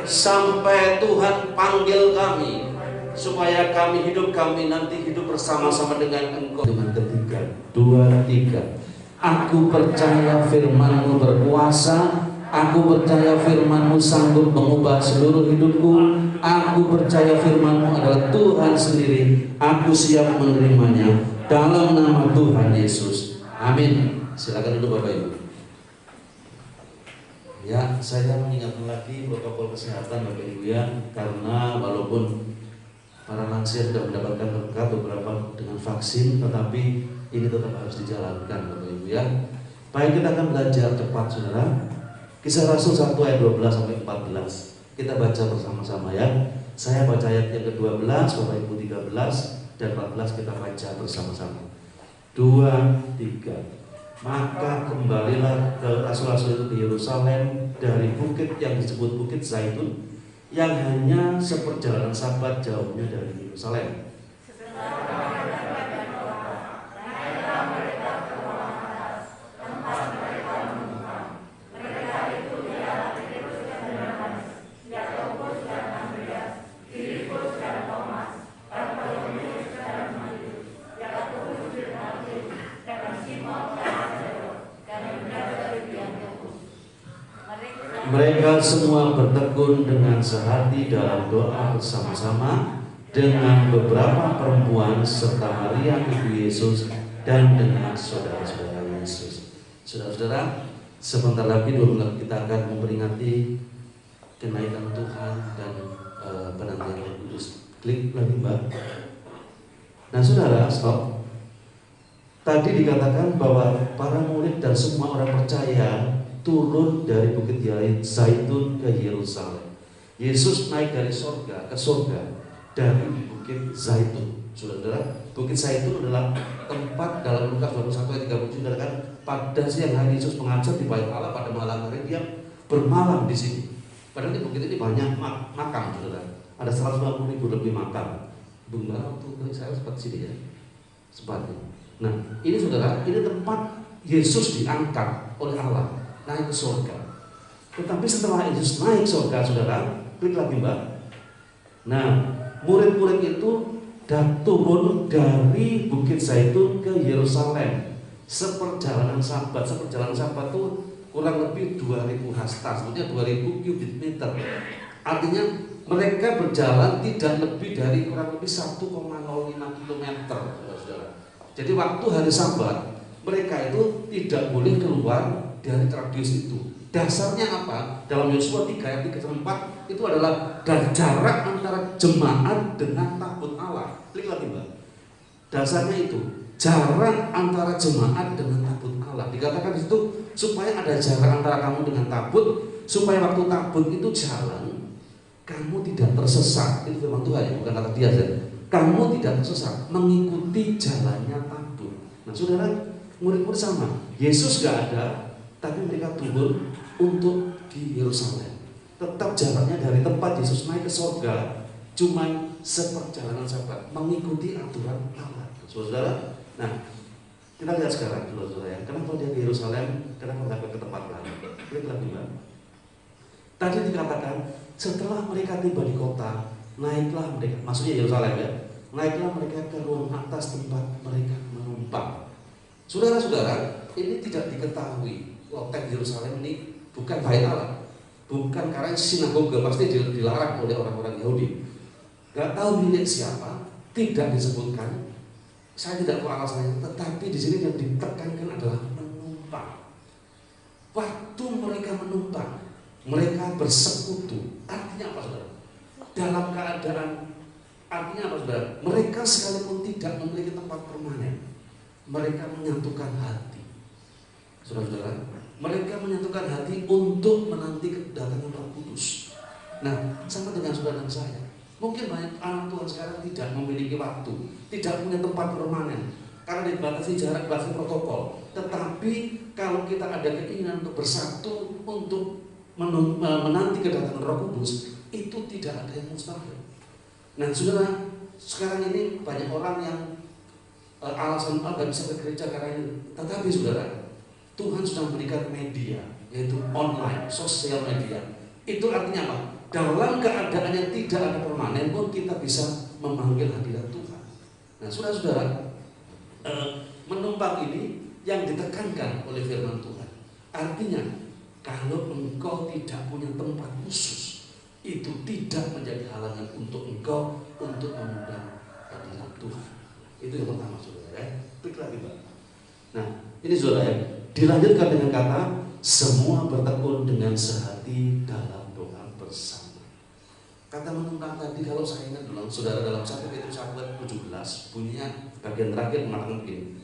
sampai Tuhan panggil kami, supaya kami nanti hidup bersama-sama dengan Engkau. Dengan ketiga, 2, 3. Aku percaya firman-Mu berkuasa. Aku percaya firman-Mu sanggup mengubah seluruh hidupku. Aku percaya firman-Mu adalah Tuhan sendiri. Aku siap menerimanya dalam nama Tuhan Yesus. Amin. Silakan duduk Bapak Ibu. Ya, saya mengingatkan lagi protokol kesehatan Bapak Ibu ya, karena walaupun para lansia sudah mendapatkan lengkap beberapa dengan vaksin, tetapi ini tetap harus dijalankan Bapak Ibu ya. Baik, kita akan belajar cepat Saudara. Kisah Rasul 1 ayat 12 sampai 14. Kita baca bersama-sama ya. Saya baca ayat yang ke-12, Bapak Ibu 13 dan 14 kita baca bersama-sama. 2, 3. Maka kembalilah ke rasul-rasul itu ke Yerusalem dari bukit yang disebut Bukit Zaitun, yang hanya seperjalanan sabat jauhnya dari Yerusalem. Mereka semua bertekun dengan sehati dalam doa bersama-sama dengan beberapa perempuan serta Maria ibu Yesus dan dengan saudara-saudara Yesus. Saudara-saudara, sebentar lagi 2 bulan kita akan memperingati kenaikan Tuhan dan penantian Roh Kudus. Klik lagi Mbak. Nah saudara, stop. Tadi dikatakan bahwa para murid dan semua orang percaya turun dari Bukit Zaitun ke Yerusalem. Yesus naik dari surga ke surga dari Bukit Zaitun. Saudara, Bukit Zaitun adalah tempat dalam Lukas 21 ayat 37 kan, pada siang hari Yesus mengajar di bait Allah, pada malam hari dia bermalam di sini. Padahal di bukit ini banyak makam, saudara. Ada 150.000 lebih makam. Bunda waktu saya sempat sini ya. Sepatnya. Nah, ini saudara, ini tempat Yesus diangkat oleh Allah naik ke surga. Tetapi setelah Yesus naik surga, saudara, klik lagi Mbak. Nah, murid-murid itu turun dari Bukit Zaitun ke Yerusalem. Seperjalanan Sabat itu kurang lebih 2000 hasta, sebetulnya 2000 kubik meter. Artinya mereka berjalan tidak lebih dari kurang lebih 1,05 kilometer, saudara. Jadi waktu hari Sabat mereka itu tidak boleh keluar dari radius itu. Dasarnya apa? Dalam Yosua 3 ayat 3 sampai 4 itu adalah dan jarak antara jemaat dengan tabut Allah. Klik lagi Mbak. Dasarnya itu jarak antara jemaat dengan tabut Allah. Dikatakan di situ supaya ada jarak antara kamu dengan tabut, supaya waktu tabut itu jalan kamu tidak tersesat. Itu firman Tuhan ya, bukan kata dia saja. Kamu tidak tersesat mengikuti jalannya tabut. Nah, saudara, murid-murid sama. Yesus gak ada, tapi mereka turun untuk di Yerusalem. Tetap jaraknya dari tempat Yesus naik ke surga cuma seperjalanan Sabat, mengikuti aturan Allah. Saudara, nah kita lihat sekarang dulu saudara ya. Kenapa dia di Yerusalem? Kenapa tidak ke tempat lain? Lihat lagi Mbak. Tadi dikatakan setelah mereka tiba di kota, naiklah mereka, maksudnya Yerusalem ya, naiklah mereka ke ruang atas tempat mereka menumpang. Saudara-saudara, ini tidak diketahui. Loteng Yerusalem ini bukan bait Allah, bukan karena sinagoga, pasti dilarang oleh orang-orang Yahudi. Gak tahu milik siapa, tidak disebutkan. Saya tidak tahu alasannya, tetapi di sini yang ditekankan adalah menumpang. Waktu mereka menumpang, mereka bersekutu. Artinya apa saudara? Dalam keadaan, artinya apa saudara? Mereka sekalipun tidak memiliki tempat permanen, mereka menyatukan hati. Saudara-saudara, mereka menyatukan hati untuk menanti kedatangan Roh Kudus. Nah, sama dengan saudara dan saya. Mungkin banyak anak Tuhan sekarang tidak memiliki waktu, tidak punya tempat permanen karena dibatasi jarak, dibatasi protokol. Tetapi kalau kita ada keinginan untuk bersatu, untuk menanti kedatangan Roh Kudus, itu tidak ada yang mustahil. Nah, saudara, sekarang ini banyak orang yang alasan nggak bisa ke gereja karena ini. Tetapi saudara, Tuhan sudah memberikan media, yaitu online, sosial media. Itu artinya apa? Dalam keadaan yang tidak ada permanen pun kita bisa memanggil hadirat Tuhan. Nah, saudara-saudara, menumpang ini yang ditekankan oleh firman Tuhan. Artinya, kalau engkau tidak punya tempat khusus, itu tidak menjadi halangan untuk engkau untuk mengundang hadirat Tuhan. Itu yang pertama, saudara ya. Klik lagi, Pak. Nah, ini saudara ya. Dilanjutkan dengan kata semua bertekun dengan sehati dalam doa bersama. Kata menumpang tadi kalau saya ingat dulu saudara dalam 1 Petrus 1:17 bunyinya bagian terakhir mengatakan begini.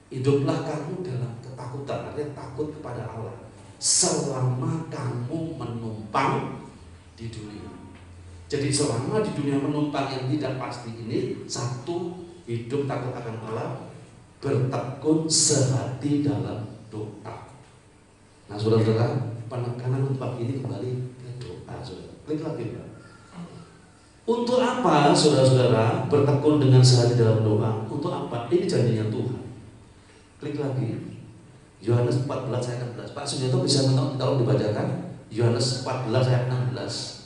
Hiduplah kamu dalam ketakutan, artinya takut kepada Allah selama kamu menumpang di dunia. Jadi selama di dunia menumpang yang tidak pasti ini, satu, hidup takut akan Allah, bertekun sehati dalam doa. Nah, saudara-saudara, penekanan untuk ini kembali ke doa, saudara. Klik lagi, Pak. Untuk apa, saudara-saudara, bertekun dengan sehati dalam doa? Untuk apa? Ini janjinya Tuhan. Klik lagi. Yohanes 14 ayat 16. Pak Sunyoto bisa tolong dibacakan? Yohanes 14 ayat 16.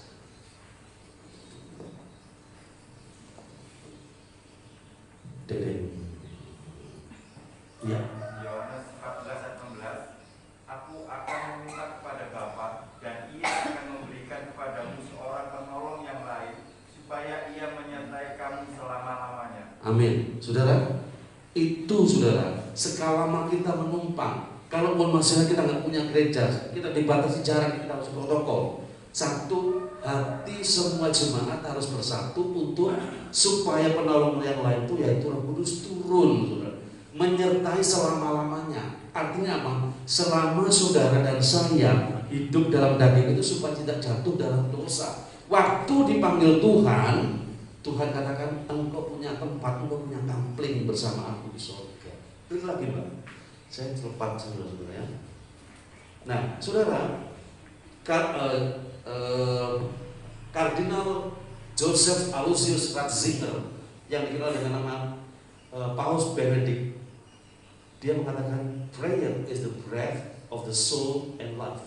Dede. Ya. Yohanes 14 ayat 16. Aku akan meminta kepada Bapa dan Ia akan memberikan kepadamu seorang penolong yang lain supaya Ia menyertai kamu selama-lamanya. Amin. Saudara, itu saudara, sekalama kita menumpang, kalaupun masalah kita nggak punya gereja, kita dibatasi jarak, kita harus protokol. Satu, hati semua jemaat harus bersatu untuk supaya penolong yang lain itu yaitu Roh Kudus turun, saudara, menyertai selama-lamanya. Artinya apa? Selama saudara dan saya hidup dalam daging itu supaya tidak jatuh dalam dosa. Waktu dipanggil Tuhan, Tuhan katakan engkau punya tempat, engkau punya kampling bersama aku di surga. Klik lagi, Mbak. Saya cepat saudara ya. Nah, saudara, Kardinal Joseph Aloysius Ratzinger yang dikenal dengan nama Paus Benedict, dia mengatakan prayer is the breath of the soul and life.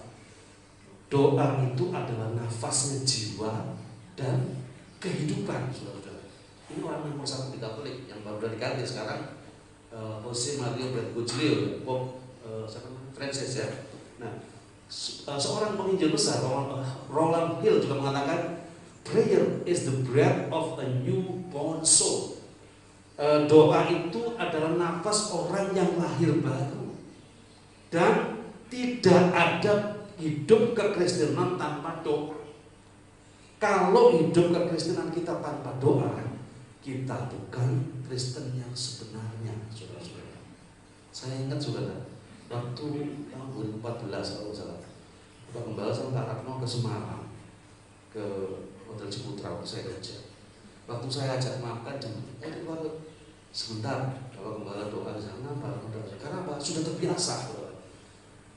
Doa itu adalah nafasnya jiwa dan kehidupan, saudara-saudara. Ini orang nomor satu di Katolik yang baru dari Katolik sekarang, Jose Mario Bergoglio, Pope Francis ya. Nah, seorang penginjil besar, Roland Hill juga mengatakan prayer is the breath of a newborn soul. Doa itu adalah nafas orang yang lahir baru, dan tidak ada hidup kekristenan tanpa doa. Kalau hidup kekristenan kita tanpa doa, kita bukan Kristen yang sebenarnya, saudara-saudara. Saya ingat saudara, waktu tahun 2014 kalau salah, Pak Gembala sama Pak Ratno ke Semarang, ke Hotel Ciputra waktu saya kerja. Waktu saya ajak makan dan sebentar, kalau Gembala doa di sana, karena Pak sudah terbiasa, saudara.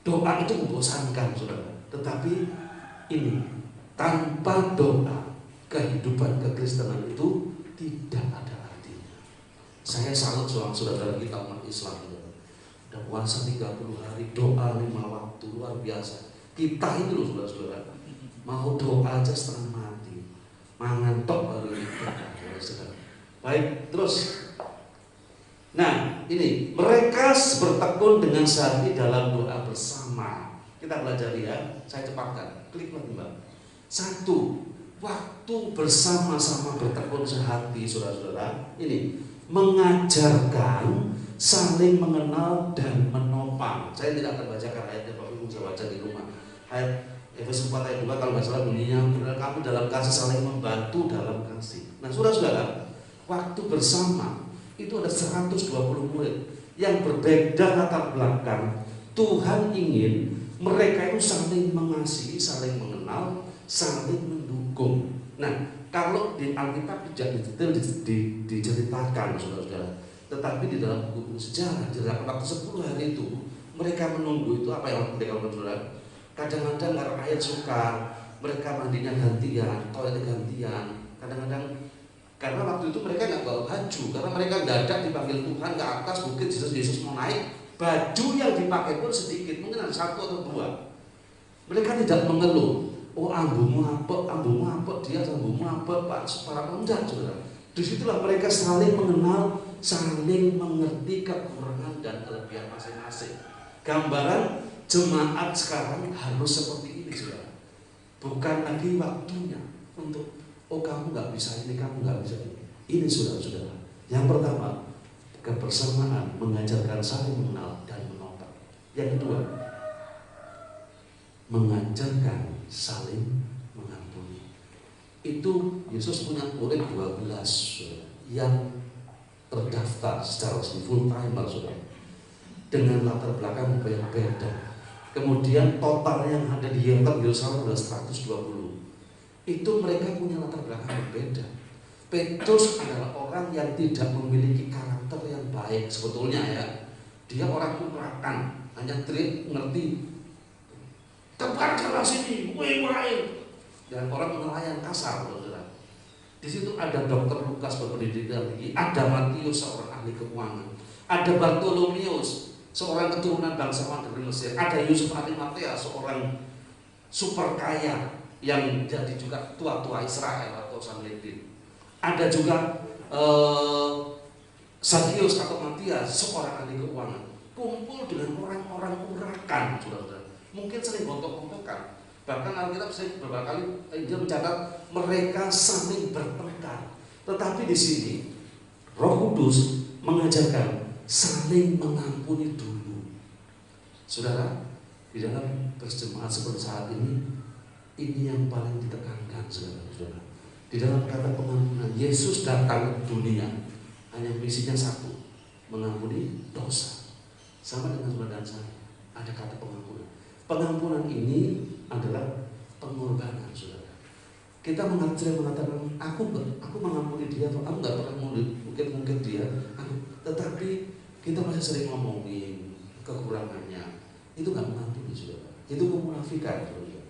Doa itu membosankan, saudara. Tetapi ini, tanpa doa, kehidupan kekristenan itu tidak ada artinya. Saya salut saudara kita umat Islam, saudara. Udah puasa 30 hari, doa 5 waktu, luar biasa. Kita itu loh saudara-saudara, mau doa aja setengah mati, mangantok baru itu, saudara. Baik, terus. Nah, ini mereka bertekun dengan sehati dalam doa bersama. Kita belajar ya, saya cepatkan. Klik lagi Mbak. 1. Waktu bersama-sama bertekun sehati, saudara-saudara. Ini mengajarkan saling mengenal dan menopang. Saya tidak akan bacakan ayatnya, Bapak Ibu bisa baca di rumah. Ayat Efesus 4 ayat 2 kalau nggak salah bunyinya, kamu dalam kasih saling membantu dalam kasih. Nah, saudara-saudara, waktu bersama itu ada 120 murid yang berbeda latar belakang. Tuhan ingin mereka itu saling mengasihi, saling mengenal, saling mendukung. Nah, kalau di Alkitab tidak detail diceritakan, saudara-saudara, tetapi di dalam buku sejarah, di dalam waktu 10 hari itu mereka menunggu itu apa yang mereka lakukan? Kadang-kadang karena air sukar, mereka mandinya gantian, toilet gantian. Kadang-kadang karena waktu itu mereka nggak bawa baju, karena mereka dadak dipanggil Tuhan ke atas bukit, Yesus mau naik, baju yang dipakai pun sedikit, mungkin ada 1 atau 2. Mereka tidak mengeluh, oh ambumu apa, dia ambumu apa, Pak, para enggak, saudara. Disitulah mereka saling mengenal, saling mengerti kekurangan dan kelebihan masing-masing. Gambaran jemaat sekarang harus seperti ini, saudara. Bukan lagi waktunya untuk oh kamu nggak bisa ini, kamu nggak bisa ini. Ini saudara-saudara. Yang pertama, kebersamaan mengajarkan saling mengenal dan menopang. Yang kedua, mengajarkan saling mengampuni. Itu Yesus punya murid 12 saudara, yang terdaftar secara resmi full timer, saudara, dengan latar belakang berbeda. Kemudian total yang ada di Yerusalem adalah 120. Itu mereka punya latar belakang berbeda. Petrus adalah orang yang tidak memiliki karakter yang baik sebetulnya ya. Dia orang urakan, hanya ngerti tebarkanlah sini, woi. Dan orang nelayan kasar, saudara. Di situ ada Dr. Lukas berpendidikan tinggi, ada Matius seorang ahli keuangan, ada Bartolomeus seorang keturunan bangsawan dari Mesir, ada Yusuf Arimatea seorang super kaya yang jadi juga tua-tua Israel atau Sanhedrin. Ada juga Sakius atau Matias, seorang ahli keuangan, kumpul dengan orang-orang urakan, saudara-saudara. Mungkin sering gontok-gontokan. Bahkan Alkitab saya beberapa kali dia mencatat mereka saling bertengkar. Tetapi di sini Roh Kudus mengajarkan saling mengampuni dulu. Saudara, di dalam berjemaat seperti saat ini yang paling ditekankan, saudara-saudara. Di dalam kata pengampunan, Yesus datang ke dunia hanya misinya 1, mengampuni dosa. Sama dengan saudara dan saya, ada kata pengampunan. Pengampunan ini adalah pengorbanan, saudara. Kita mengatakan, aku mengampuni dia, atau aku nggak pernah mungkin dia, tetapi kita masih sering ngomongin kekurangannya. Itu nggak mengampuni, saudara. Itu kemunafikan, saudara.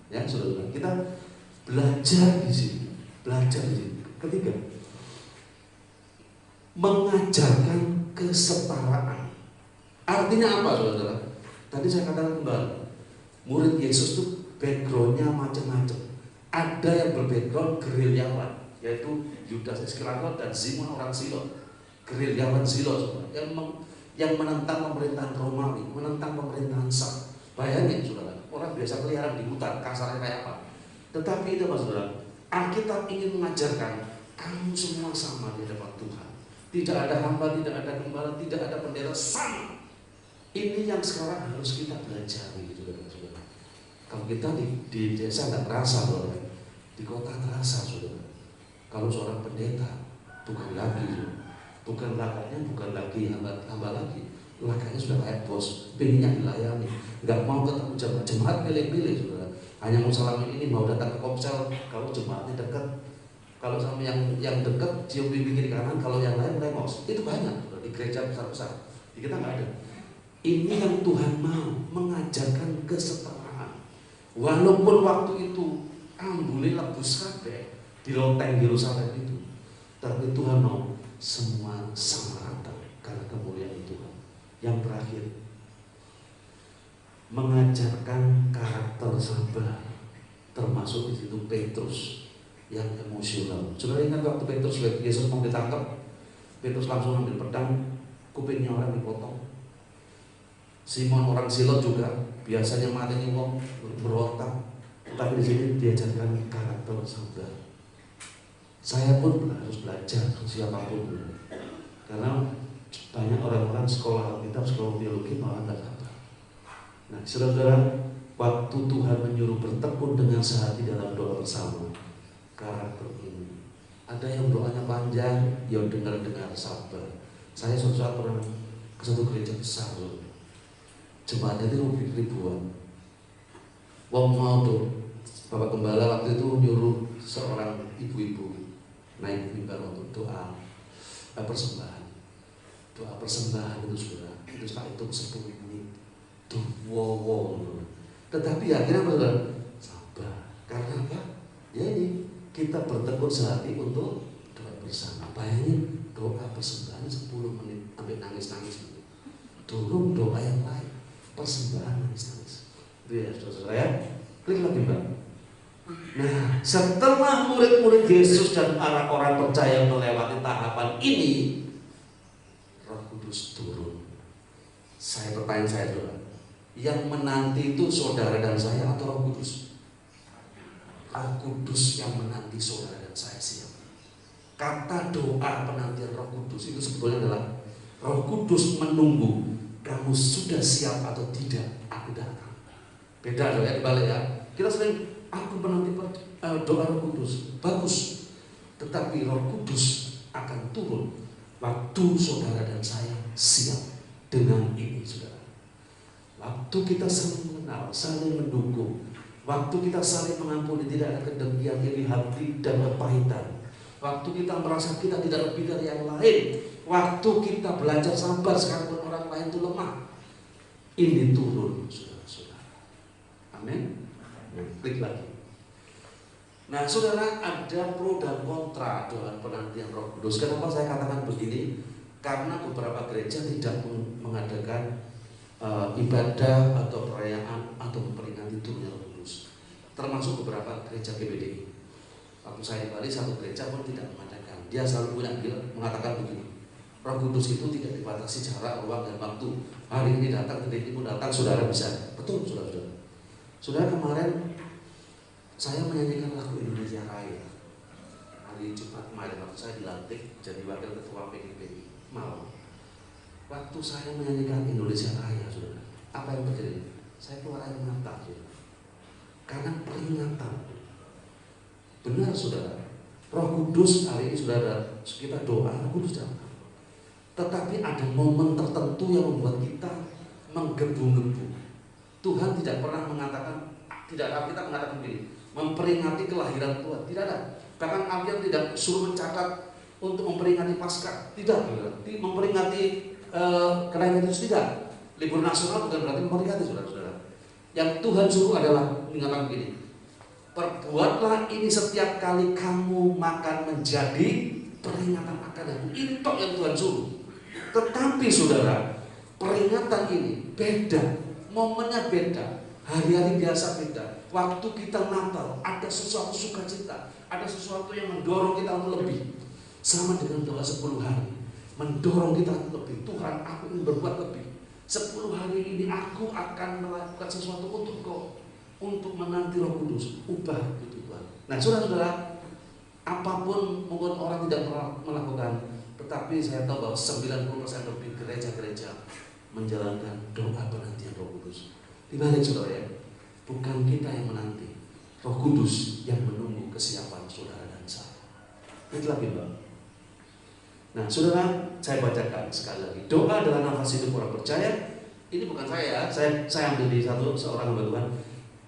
Ya, saudara, kita belajar di sini. Ketiga, mengajarkan kesetaraan. Artinya apa, saudara? Tadi saya katakan kembali, murid Yesus itu backgroundnya macam-macam. Ada yang berbackground gerilyawan, yaitu Yudas Iskariot dan Simon orang Silot. Gerilyawan Silot, yang menentang pemerintahan Romawi, menentang pemerintahan Sam. Bayangin, saudara, orang biasa keliaran di hutan, kasarnya kayak apa. Tetapi itu, saudara, Alkitab ingin mengajarkan kamu semua sama di hadapan Tuhan. Tidak ada hamba, tidak ada gembala, tidak ada bendera, sama. Ini yang sekarang harus kita belajar, saudara. Kalau kita di desa nggak terasa, saudara. Di kota terasa, saudara. Kalau seorang pendeta bukan lagi hamba lagi, lakanya sudah kayak bos, pengennya dilayani, nggak mau ketemu jemaat pilih-pilih, saudara. Hanya mau salamin ini, mau datang ke komsel, kalau jemaatnya dekat, kalau sama yang dekat cium pipi kiri kanan, kalau yang lain lemos. Itu banyak, saudara, di gereja besar-besar. Di kita nggak ada. Ini yang Tuhan mau mengajarkan kesetaraan. Walaupun waktu itu ambune lebus kabeh di loteng Yerusalem itu, tapi Tuhan mau semua sama rata karena kemuliaan Tuhan. Yang terakhir, mengajarkan karakter sabar, termasuk di situ Petrus yang emosional. Saudara ingat waktu Petrus Yesus mau ditangkap, Petrus langsung ambil pedang, kupingnya orang dipotong. Simon orang Silot juga biasanya matinya wong berotak, tapi di sini diajarkan karakter sabar. Saya pun harus belajar siapapun, karena banyak orang-orang sekolah Alkitab, sekolah teologi malah nggak sabar. Nah, saudara, waktu Tuhan menyuruh bertekun dengan sehati dalam doa bersama, karakter ini. Ada yang doanya panjang, yang dengar-dengar sabar. Saya suatu saat pernah ke satu gereja besar, jemaatnya itu ribuan. Wong mau tuh, Bapak Gembala waktu itu nyuruh seorang ibu-ibu naik mimbar untuk doa persembahan. Doa persembahan itu, saudara, itu tak hitung 10 menit. Tuh, wow. Tetapi akhirnya saudara, sabar. Karena apa? Ya ini, kita bertekun sehati untuk doa bersama. Bayangin, doa persembahan 10 menit sampai nangis-nangis. Turun doa yang lain, persembahan nangis-nangis. Itu ya, saudara ya. Klik lagi, Mbak. Nah, setelah murid-murid Yesus dan orang-orang percaya melewati tahapan ini, Roh Kudus turun. Pertanyaan saya, saudara, yang menanti itu saudara dan saya atau Roh Kudus? Roh Kudus yang menanti saudara dan saya siap. Kata doa penantian Roh Kudus itu sebetulnya adalah Roh Kudus menunggu kamu sudah siap atau tidak, aku datang. Beda doa dibalik ya. Kita sering aku menanti doa Roh Kudus, bagus. Tetapi Roh Kudus akan turun waktu saudara dan saya siap dengan ini, saudara. Waktu kita saling mengenal, saling mendukung, waktu kita saling mengampuni, tidak ada kedengkian, iri hati dan kepahitan. Waktu kita merasa kita tidak lebih dari yang lain, waktu kita belajar sabar sekalipun orang lain itu lemah, ini turun, saudara-saudara. Amin. Klik lagi. Nah, saudara, ada pro dan kontra dengan penantian Roh Kudus. Kenapa saya katakan begini? Karena beberapa gereja tidak mengadakan ibadah atau perayaan atau memperingati turunnya Roh Kudus. Termasuk beberapa gereja GBDI. Waktu saya di Bali, satu gereja pun tidak mengadakan. Dia selalu mengatakan begini, Roh Kudus itu tidak dibatasi jarak, ruang, dan waktu. Hari ini datang, hari ini pun datang, saudara bisa. Betul, saudara-saudara. Saudara, kemarin saya menyanyikan lagu Indonesia Raya hari Jumat kemarin, waktu saya dilantik jadi wakil ketua PGPI malam. Waktu saya menyanyikan Indonesia Raya, saudara, apa yang terjadi? Saya keluar air mata, saudara, karena peringatan. Benar, saudara, Roh Kudus hari ini, saudara, kita doa Roh Kudus datang. Tetapi ada momen tertentu yang membuat kita menggebu-gebu. Tuhan tidak pernah mengatakan, tidak, kita mengatakan begini, memperingati kelahiran Tuhan, tidak ada. Bahkan Alkitab tidak suruh mencatat untuk memperingati Paskah, tidak. Memperingati kelahiran Yesus, tidak. Libur nasional bukan berarti memperingati, saudara-saudara. Yang Tuhan suruh adalah mengatakan begini, perbuatlah ini setiap kali kamu makan menjadi peringatan akan aku. Ini tok yang Tuhan suruh. Tetapi saudara, peringatan ini beda, momennya beda, hari-hari biasa beda. Waktu kita Natal ada sesuatu sukacita, ada sesuatu yang mendorong kita untuk lebih. Sama dengan doa 10 hari, mendorong kita untuk lebih. Tuhan, aku ingin berbuat lebih. 10 hari ini aku akan melakukan sesuatu untuk Kau, untuk menanti Roh Kudus. Ubah itu Tuhan. Nah saudara-saudara, apapun mungkin orang tidak melakukan, tetapi saya tahu bahwa 90% lebih gereja-gereja menjalankan doa penantian Roh Kudus. Dibalik saudara ya, bukan kita yang menanti, Roh Kudus yang menunggu kesiapan saudara dan saya. Itu lagi Mbak. Nah saudara, saya bacakan sekali lagi. Doa adalah nafas hidup orang percaya. Ini bukan saya ambil di seorang hamba Tuhan.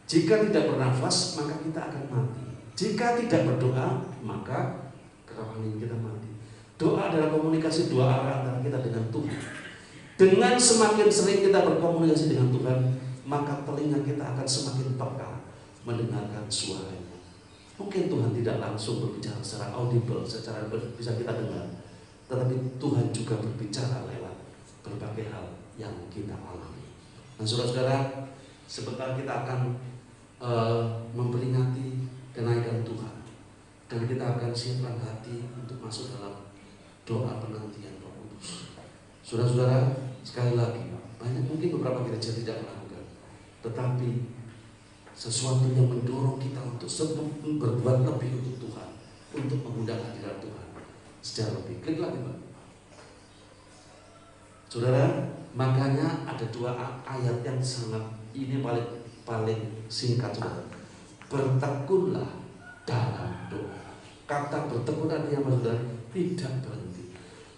Jika tidak bernafas, maka kita akan mati. Jika tidak berdoa, maka kerohanian kita mati. Doa adalah komunikasi dua arah antara kita dengan Tuhan. Dengan semakin sering kita berkomunikasi dengan Tuhan, maka telinga kita akan semakin peka mendengarkan suaranya. Mungkin Tuhan tidak langsung berbicara secara audible, secara bisa kita dengar, tetapi Tuhan juga berbicara lewat berbagai hal yang kita alami. Nah saudara-saudara, sebentar kita akan memperingati kenaikan Tuhan, dan kita akan siapkan hati untuk masuk dalam doa penantian Roh Kudus. Saudara-saudara, sekali lagi, banyak mungkin beberapa gereja tidak melakukan, tetapi sesuatu yang mendorong kita untuk berbuat lebih untuk Tuhan, untuk mengundang hadirat Tuhan secara lebih. Klik lagi Pak. Saudara, makanya ada dua ayat yang sangat, ini paling singkat saudara. Bertekunlah dalam doa. Kata bertekun artinya saudara, tidak berhenti.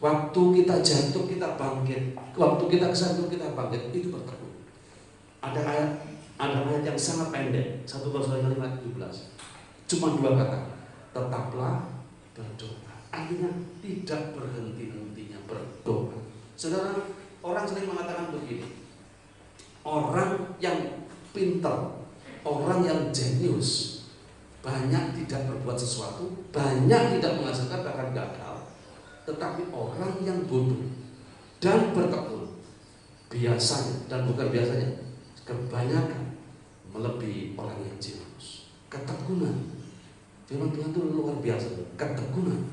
Waktu kita jatuh kita bangkit, waktu kita kesandung kita bangkit, itu bertekun. Ada ayat yang sangat pendek, 1 Korintus 5:17. Cuma 2 kata. Tetaplah berdoa. Artinya tidak berhenti-hentinya berdoa. Saudara, orang sering mengatakan begini. Orang yang pintar, orang yang jenius, banyak tidak berbuat sesuatu, banyak tidak menghasilkan, bahkan gagal. Tetapi orang yang bodoh dan bertekun, biasanya, dan bukan biasanya, kebanyakan melebihi orang yang jenius. Ketekunan, firman Tuhan itu luar biasa. Ketekunan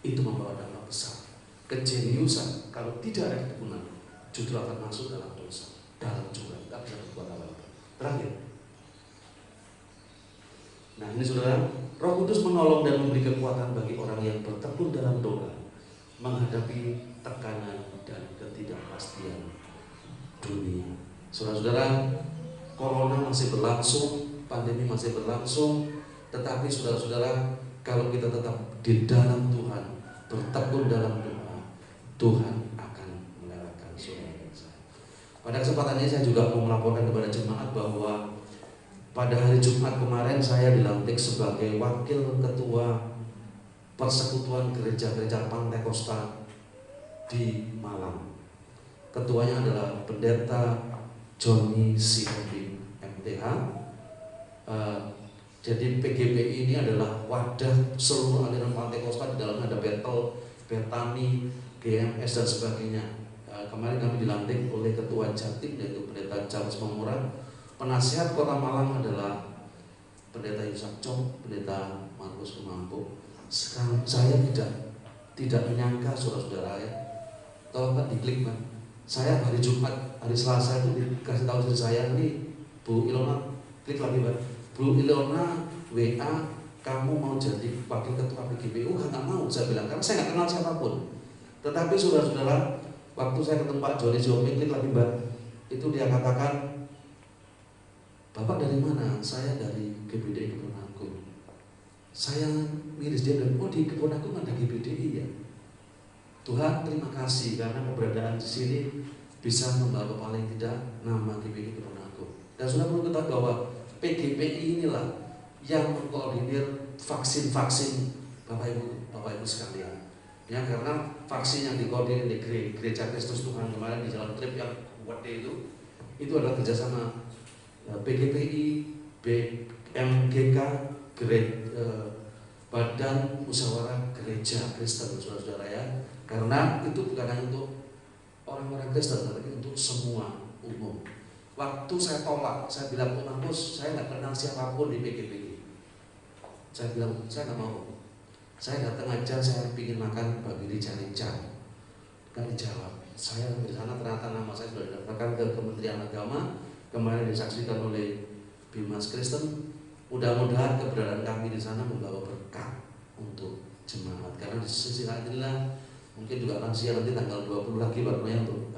itu membawa dampak besar. Kejeniusan kalau tidak ada ketekunan justru akan masuk dalam dosa, dalam jurang, tidak bisa berbuat apa-apa. Terakhir, nah ini saudara, Roh Kudus menolong dan memberi kekuatan bagi orang yang bertekun dalam doa menghadapi tekanan dan ketidakpastian dunia. Saudara-saudara, corona masih berlangsung, pandemi masih berlangsung, tetapi saudara-saudara, kalau kita tetap di dalam Tuhan, bertekun dalam doa, Tuhan akan melewatkan saudara dan saya. Pada kesempatan ini saya juga mau melaporkan kepada jemaat bahwa pada hari Jumat kemarin saya dilantik sebagai wakil ketua Persekutuan Gereja-Gereja Pantai Kosta di Malang. Ketuanya adalah Pendeta Johnny Sihombing MTH. Jadi PGPI ini adalah wadah seluruh aliran Pantai Kosta. Di dalamnya ada Betel, Betani, GMS dan sebagainya. Kemarin kami dilantik oleh Ketua Jatim yaitu Pendeta Charles Memuran. Penasihat Kota Malang adalah Pendeta Yusak Cong, Pendeta Markus Kemampu. Sekarang saya tidak menyangka saudara-saudara ya. Tahu nggak, diklik kan? Saya hari Jumat, hari Selasa itu dikasih tahu dari saya, ini Bu Ilona, klik lagi Pak. Bu Ilona WA, kamu mau jadi wakil ketua PGPU? Nggak mau, saya bilang, karena saya nggak kenal siapapun. Tetapi saudara-saudara, waktu saya ketemu Pak Johnny Sihombing, klik lagi Mbak, itu dia katakan, Bapak dari mana? Saya dari GBDI Kebun Agung. Saya miris, dia bilang, oh di Kebun Agung ada GBDI ya. Tuhan terima kasih karena keberadaan di sini bisa membawa paling tidak nama GBDI Kebun Agung. Dan sudah perlu kita bahwa PGPI inilah yang mengkoordinir vaksin-vaksin Bapak Ibu sekalian. Ya, karena vaksin yang dikoordinir di Gereja Kristus Tuhan kemarin di Jalan Trip yang Wede itu adalah kerjasama PGPI, BMGK, Badan Musyawarah Gereja Kristen, saudara-saudara ya. Karena itu bukan hanya untuk orang-orang Kristen, tapi untuk semua umum. Waktu saya tolak, saya bilang, Markus, saya nggak kenal siapapun di PGPI. Saya bilang, saya nggak mau. Saya datang aja, saya ingin makan bagi rica-rica. Kan dijawab, saya di sana ternyata nama saya sudah didaftarkan ke Kementerian Agama, kemarin disaksikan oleh Bimas Kristen. Mudah-mudahan keberadaan kami di sana membawa berkah untuk jemaat. Karena di sisi lainnya mungkin juga lansia nanti tanggal 20 lagi barunya untuk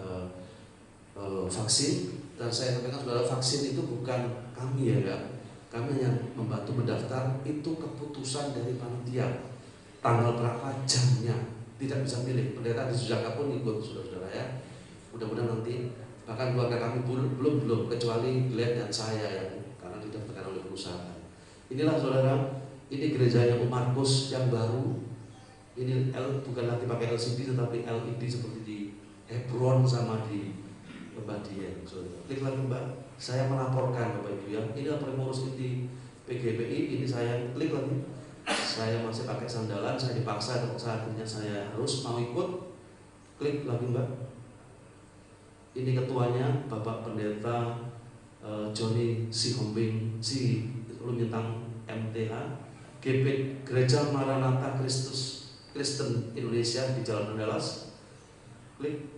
vaksin. Dan saya sampaikan saudara, vaksin itu bukan kami ya kan. Kami hanya membantu mendaftar, itu keputusan dari panitia. Tanggal berapa, jamnya, tidak bisa pilih. Pendeta di Sujaka pun ikut, saudara-saudara ya. Mudah-mudahan nanti bahkan keluarga kami belum kecuali Glenn dan saya yang karena didaftarkan oleh perusahaan. Inilah saudara, ini gerejanya Markus yang baru. Ini bukan lagi pakai LCD tetapi LED seperti di Hebron sama di Mbak. Klik lagi Mbak, saya melaporkan Bapak Ibu ya. Ini pengurus inti PGPI, ini saya klik lagi. Saya masih pakai sandalan, saya dipaksa saatnya saya harus mau ikut. Klik lagi Mbak. Ini ketuanya Bapak Pendeta Johnny Sihombing Si Lumintang MTH, GP Gereja Maranatha Kristen Indonesia di Jalan Andalas. Klik.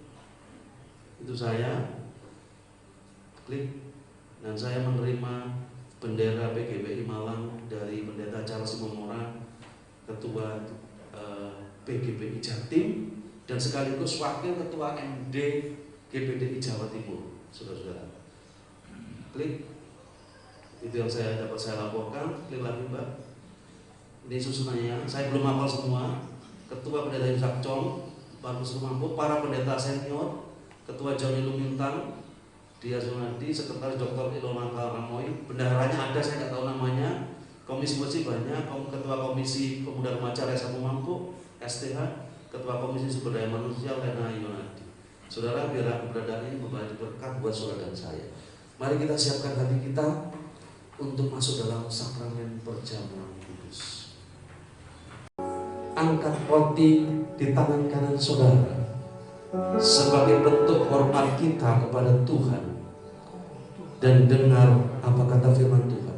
Itu saya klik dan saya menerima bendera PGPI Malang dari Pendeta Charles Momora, Ketua PGPI Jatim dan sekaligus Wakil Ketua MD GPDI Jawa Timur, saudara-saudara. Klik. Itu yang dapat saya laporkan. Klik lagi Mbak. Ini susunannya, saya belum hafal semua. Ketua Pendeta Yusak Chong, Markus Rumampu, para pendeta senior, Ketua Johnny Lumintang, Dia Sunadi, Sekretaris Dr. Ilona Karamoy, bendaharanya ada, saya nggak tahu namanya. Komisi Musik banyak, Ketua Komisi Pemuda Remaja Resa Pemangku, STH, Ketua Komisi Sumber Daya Manusia Lena Yunadi. Saudara, biar keberadaan ini membawa berkat buat saudara dan saya. Mari kita siapkan hati kita untuk masuk dalam sakramen perjamuan kudus. Angkat roti di tangan kanan saudara sebagai bentuk hormat kita kepada Tuhan, dan dengar apa kata firman Tuhan.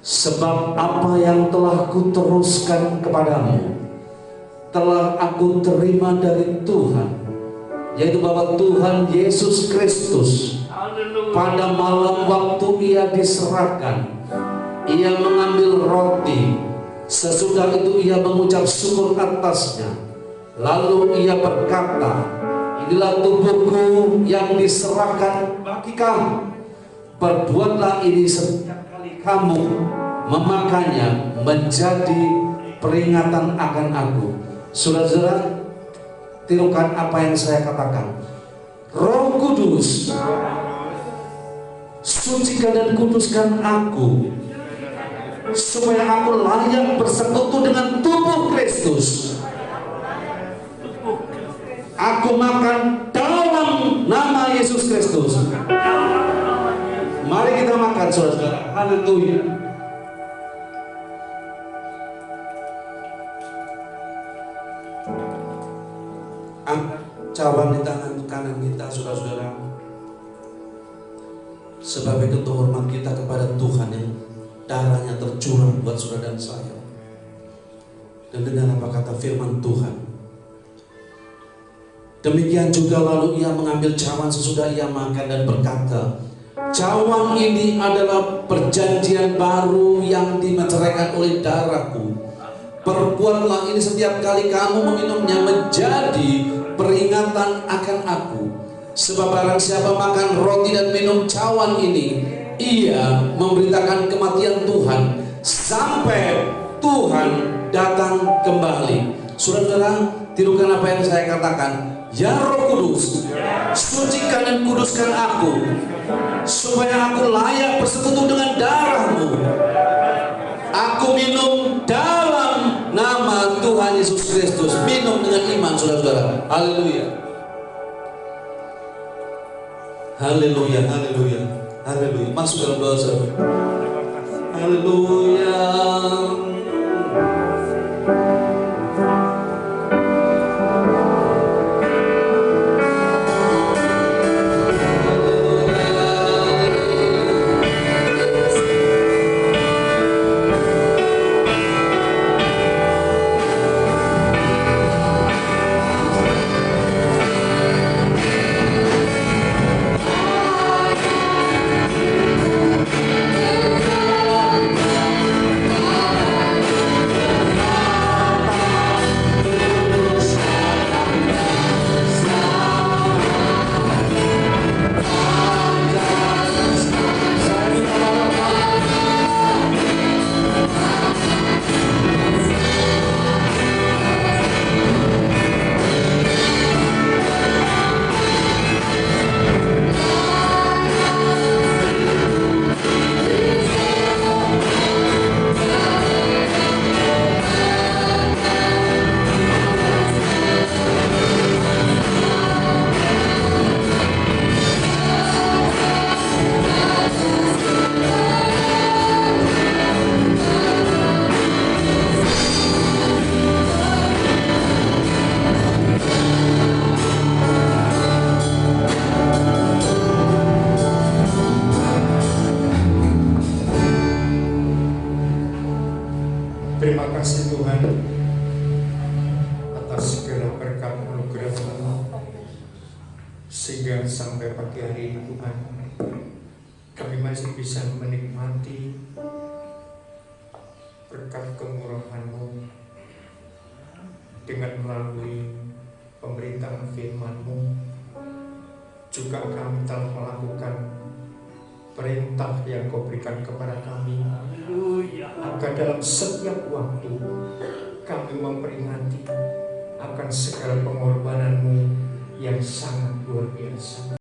Sebab apa yang telah kuteruskan kepadamu telah aku terima dari Tuhan, yaitu bahwa Tuhan Yesus Kristus pada malam waktu ia diserahkan, ia mengambil roti, sesudah itu ia mengucap syukur atasnya. Lalu ia berkata, inilah tubuhku yang diserahkan bagi kamu. Perbuatlah ini setiap kali kamu memakannya menjadi peringatan akan aku. Saudara-saudara, tirukan apa yang saya katakan. Roh Kudus, sucikan dan kuduskan aku, supaya aku layak bersekutu dengan tubuh Kristus. Aku makan dalam nama Yesus Kristus. Mari kita makan, saudara-saudara. Haleluya. Angkat cawan di tangan kanan kita, saudara-saudara, sebagai bentuk hormat kita kepada Tuhan yang darahnya tercurah buat saudara dan saya. Dan dengar apa kata firman Tuhan. Demikian juga lalu ia mengambil cawan sesudah ia makan dan berkata, cawan ini adalah perjanjian baru yang dimeteraikan oleh darahku. Perbuatlah ini setiap kali kamu meminumnya menjadi peringatan akan aku. Sebab barang siapa makan roti dan minum cawan ini, ia memberitakan kematian Tuhan sampai Tuhan datang kembali. Saudara-saudara, tirukan apa yang saya katakan. Ya Roh Kudus, sucikan dan kuduskan aku, supaya aku layak bersekutu dengan darah-Mu. Aku minum dalam nama Tuhan Yesus Kristus. Minum dengan iman, saudara-saudara. Haleluya. Haleluya, haleluya, haleluya. Masuk dalam doa, saudara. Haleluya. sehingga sampai pagi hari ini Tuhan, kami masih bisa menikmati berkat kemurahan-Mu dengan melalui pemberitaan firman-Mu. Juga kami telah melakukan perintah yang Kau berikan kepada kami, agar dalam setiap waktu kami memperingati akan segala pengorbanan-Mu yang sangat luar biasa.